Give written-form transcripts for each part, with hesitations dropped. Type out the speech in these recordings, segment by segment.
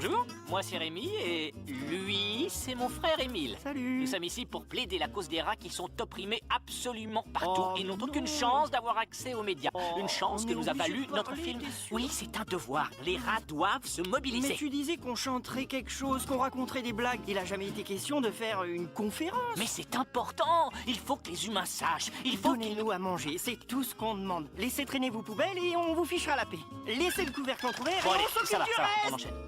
Bonjour, moi c'est Rémi et lui c'est mon frère Émile. Salut. Nous sommes ici pour plaider la cause des rats qui sont opprimés absolument partout Oh et n'ont non. aucune chance d'avoir accès aux médias. Une chance on que est nous a obligé valu de notre parler, film. t'es sûr? Oui, c'est un devoir. Les rats doivent se mobiliser. Mais tu disais qu'on chanterait quelque chose, qu'on raconterait des blagues. Il a jamais été question de faire une conférence. Mais c'est important. Il faut que les humains sachent. Il faut qu'ils... Donnez-nous à manger, c'est tout ce qu'on demande. Laissez traîner vos poubelles et on vous fichera la paix. Laissez le couvercle entrouvert Bon et allez, on s'occupe ça va, du ça va, reste. on enchaîne.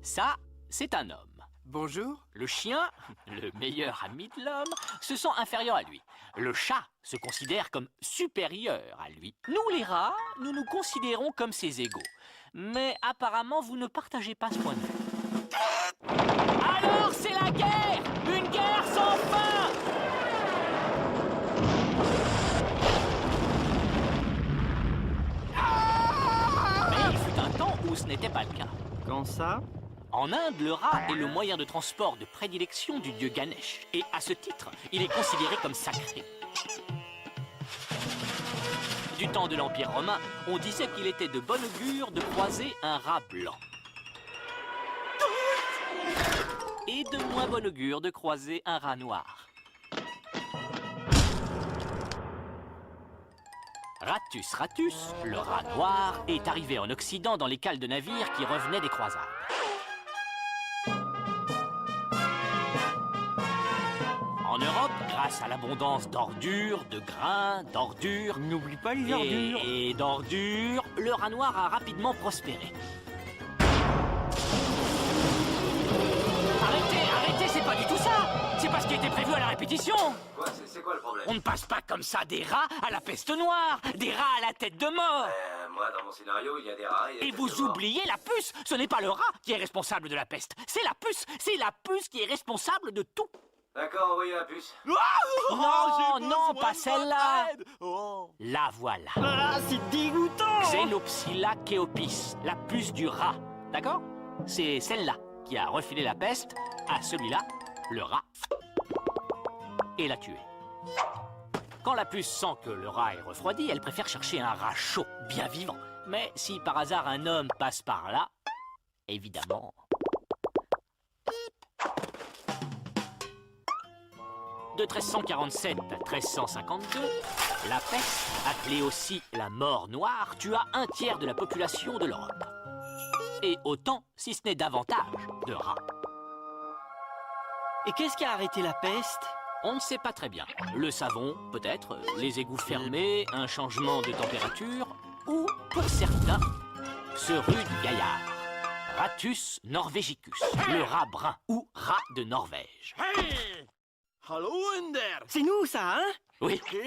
Ça, c'est un homme. Bonjour. Le chien, le meilleur ami de l'homme, se sent inférieur à lui. Le chat se considère comme supérieur à lui. Nous, les rats, nous nous considérons comme ses égaux. Mais apparemment, vous ne partagez pas ce point de vue. Alors, c'est la guerre! Une guerre sans fin! Mais il fut un temps où ce n'était pas le cas. Quand ça? En Inde, le rat est le moyen de transport de prédilection du dieu Ganesh. Et à ce titre, il est considéré comme sacré. Du temps de l'Empire romain, on disait qu'il était de bon augure de croiser un rat blanc. Et de moins bon augure de croiser un rat noir. Ratus ratus, le rat noir, est arrivé en Occident dans les cales de navires qui revenaient des croisades. En Europe, grâce à l'abondance d'ordures, de grains, d'ordures N'oublie pas les ordures. et d'ordures, le rat noir a rapidement prospéré. Arrêtez, c'est pas du tout ça! C'est pas ce qui était prévu à la répétition! Quoi, c'est quoi le problème? On ne passe pas comme ça des rats à la peste noire, des rats à la tête de mort! Moi, dans mon scénario, il y a des rats et des Et têtes vous de mort. oubliez la puce! Ce n'est pas le rat qui est responsable de la peste, c'est la puce qui est responsable de tout! D'accord, envoyez la puce. Non, pas celle-là! Oh. La voilà. Ah, c'est dégoûtant. Xenopsylla chaopis, la puce du rat. D'accord? C'est celle-là qui a refilé la peste à celui-là, le rat, et l'a tué. Quand la puce sent que le rat est refroidi, elle préfère chercher un rat chaud, bien vivant. Mais si par hasard un homme passe par là, évidemment... De 1347 à 1352, la peste, appelée aussi la mort noire, tua un tiers de la population de l'Europe. Et autant, si ce n'est davantage, de rats. Et qu'est-ce qui a arrêté la peste? On ne sait pas très bien. Le savon, peut-être, les égouts fermés, un changement de température, ou, pour certains, ce rude gaillard, Ratus norvegicus, le rat brun, ou rat de Norvège. Hey! Hallo in der. C'est nous, ça, hein? Oui, Ja.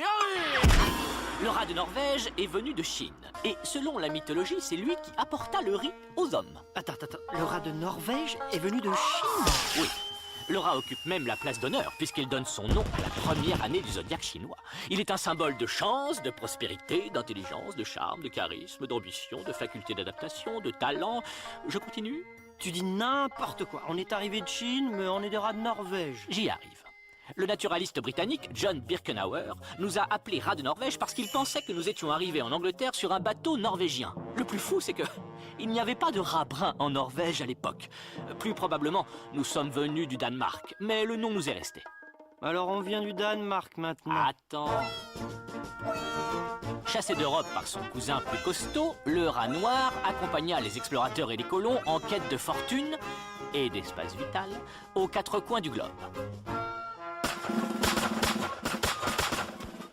le rat de Norvège est venu de Chine. Et selon la mythologie, c'est lui qui apporta le riz aux hommes. Attends, le rat de Norvège est venu de Chine. Oui, le rat occupe même la place d'honneur puisqu'il donne son nom à la première année du zodiaque chinois. Il est un symbole de chance, de prospérité, d'intelligence, de charme, de charisme, d'ambition, de faculté d'adaptation, de talent. Je continue? Tu dis n'importe quoi. On est arrivé de Chine, mais on est des rats de Norvège. J'y arrive. Le naturaliste britannique John Birkenauer nous a appelés rats de Norvège parce qu'il pensait que nous étions arrivés en Angleterre sur un bateau norvégien. Le plus fou, c'est que il n'y avait pas de rats bruns en Norvège à l'époque. Plus probablement, nous sommes venus du Danemark, mais le nom nous est resté. Alors on vient du Danemark maintenant. Attends. Chassé d'Europe par son cousin plus costaud, le rat noir accompagna les explorateurs et les colons en quête de fortune et d'espace vital aux quatre coins du globe.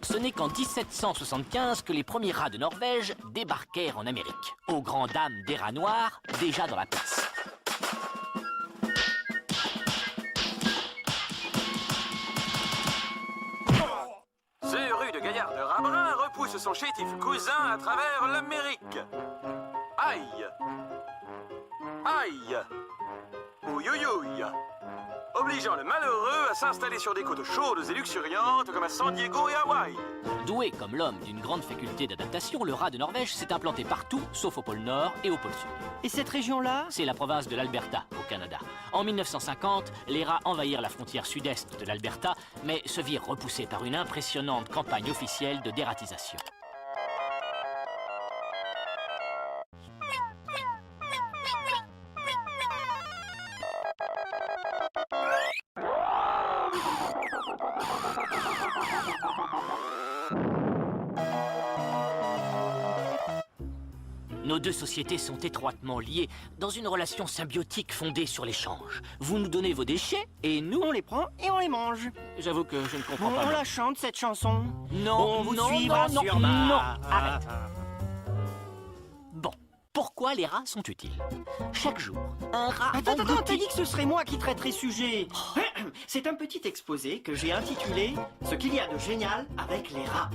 Ce n'est qu'en 1775 que les premiers rats de Norvège débarquèrent en Amérique, aux grandes dames des rats noirs déjà dans la place. Ce rude gaillard de rat brun repousse son chétif cousin à travers l'Amérique. Aïe! Aïe! Ouïouïouï! Obligeant le malheureux à s'installer sur des côtes chaudes et luxuriantes comme à San Diego et Hawaï. Doué comme l'homme d'une grande faculté d'adaptation, le rat de Norvège s'est implanté partout, sauf au pôle Nord et au pôle Sud. Et cette région-là? C'est la province de l'Alberta, au Canada. En 1950, les rats envahirent la frontière sud-est de l'Alberta, mais se virent repoussés par une impressionnante campagne officielle de dératisation. Nos deux sociétés sont étroitement liées dans une relation symbiotique fondée sur l'échange. Vous nous donnez vos déchets et nous... On les prend et on les mange. J'avoue que je ne comprends Bon, pas. on la chante, cette chanson. Non, On vous non, suivra non, sur non, Mars. non, arrête. Bon, pourquoi les rats sont utiles? Chaque jour, un rat Attends, t'as engloutit... dit que ce serait moi qui traiterais sujet. C'est un petit exposé que j'ai intitulé « Ce qu'il y a de génial avec les rats ».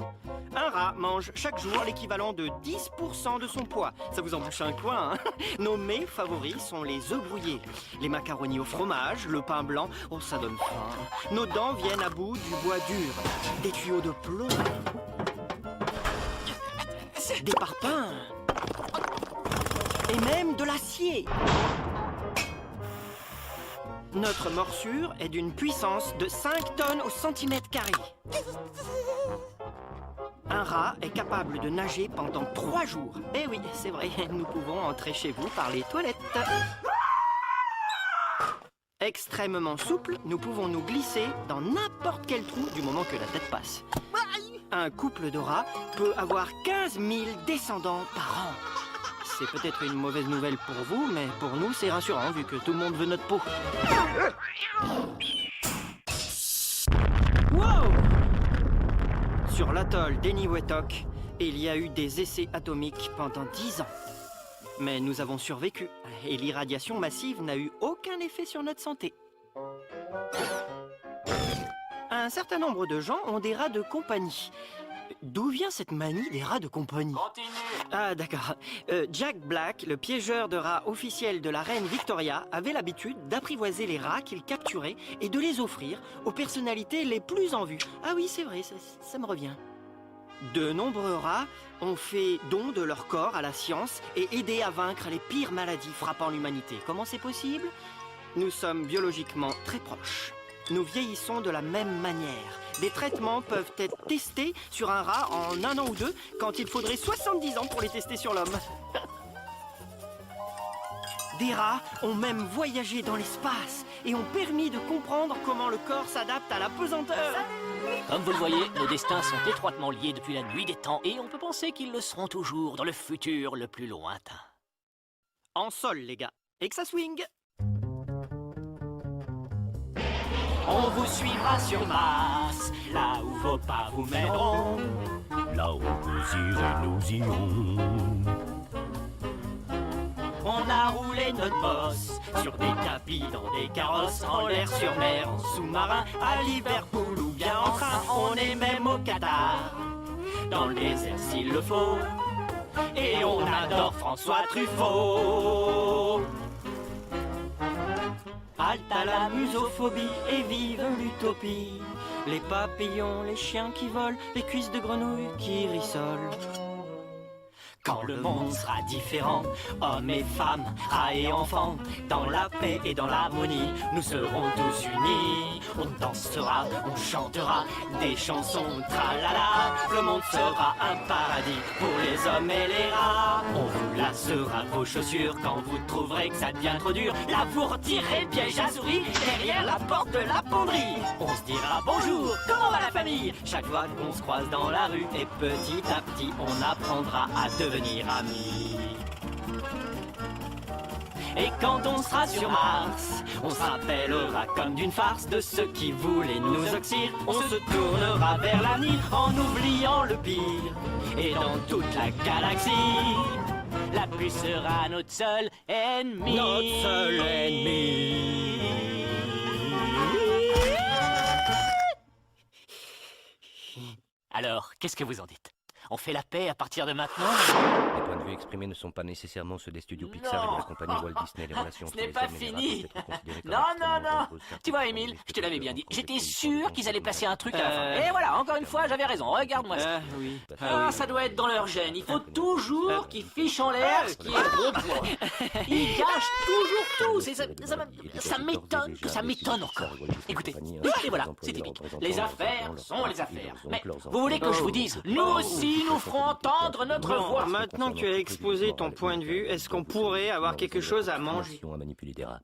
Un rat mange chaque jour l'équivalent de 10% de son poids. Ça vous en bouche un coin, hein? Nos mets favoris sont les œufs brouillés, les macaronis au fromage, le pain blanc. Oh, ça donne faim. Nos dents viennent à bout du bois dur, des tuyaux de plomb, des parpaings et même de l'acier. Notre morsure est d'une puissance de 5 tonnes au centimètre carré. Un rat est capable de nager pendant 3 jours. Eh oui, c'est vrai, nous pouvons entrer chez vous par les toilettes. Extrêmement souple, nous pouvons nous glisser dans n'importe quel trou du moment que la tête passe. Un couple de rats peut avoir 15 000 descendants par an. C'est peut-être une mauvaise nouvelle pour vous, mais pour nous, c'est rassurant vu que tout le monde veut notre peau. Wow! Sur l'atoll d'Eniwetok, il y a eu des essais atomiques pendant 10 ans. Mais nous avons survécu, et l'irradiation massive n'a eu aucun effet sur notre santé. Un certain nombre de gens ont des rats de compagnie. D'où vient cette manie des rats de compagnie? Continue. Ah, d'accord. Jack Black, le piégeur de rats officiel de la reine Victoria, avait l'habitude d'apprivoiser les rats qu'il capturait et de les offrir aux personnalités les plus en vue. Ah oui, c'est vrai, ça me revient. De nombreux rats ont fait don de leur corps à la science et aidé à vaincre les pires maladies frappant l'humanité. Comment c'est possible? Nous sommes biologiquement très proches. Nous vieillissons de la même manière. Des traitements peuvent être testés sur un rat en 1 an ou 2, quand il faudrait 70 ans pour les tester sur l'homme. Des rats ont même voyagé dans l'espace et ont permis de comprendre comment le corps s'adapte à la pesanteur. Comme vous le voyez, nos destins sont étroitement liés depuis la nuit des temps et on peut penser qu'ils le seront toujours dans le futur le plus lointain. En sol, les gars. Et que ça swing. On vous suivra sur Mars, là où vos pas vous mèneront. Là où vous irez, nous irons. On a roulé notre bosse sur des tapis, dans des carrosses, en l'air, sur mer, en sous-marin, à Liverpool ou bien en train. On est même au Qatar, dans le désert s'il le faut. Et on adore François Truffaut. Halte à la musophobie et vive l'utopie. Les papillons, les chiens qui volent, les cuisses de grenouilles qui rissolent. Quand le monde sera différent, hommes et femmes, rats et enfants, dans la paix et dans l'harmonie, nous serons tous unis. On dansera, on chantera des chansons, tralala. Le monde sera un paradis pour les hommes et les rats. On vous lassera vos chaussures quand vous trouverez que ça devient trop dur. Là vous retirez piège à souris derrière la porte de la penderie. On se dira bonjour, comment va la famille? Chaque fois qu'on se croise dans la rue, et petit à petit on apprendra à devenir amis. Et quand on sera sur Mars, on se rappellera comme d'une farce de ceux qui voulaient nous oxyre. On se tournera vers l'avenir en oubliant le pire. Et dans toute la galaxie, la pluie sera notre seul ennemi. Notre seul ennemi. Alors, qu'est-ce que vous en dites? On fait la paix à partir de maintenant? Les points de vue exprimés ne sont pas nécessairement ceux des studios Pixar et de la compagnie Walt Disney. Les relations Ce entre n'est les pas hommes et les rats fini. peuvent être considérées comme Non, non, extrêmement non. dangereuses, car Tu vois, certains Émile, risquent je te l'avais de bien dit. rencontrer J'étais des sûr conditions qu'ils allaient placer un truc à la fin. Euh. Et voilà, encore une fois, j'avais raison. Regarde-moi ça. Ah oui. Ah, ça doit être dans leur gène. Il faut toujours qu'ils fichent en l'air ce qui est bon pour eux. Ils gâchent toujours tout. Ça m'étonne que ça m'étonne encore. Écoutez, et voilà, c'est typique. Les affaires sont les affaires. Mais vous voulez que je vous dise, nous aussi, nous ferons entendre notre voix. Maintenant que tu as exposé ton point de vue, est-ce qu'on pourrait avoir quelque chose à manger? À manipuler des rats.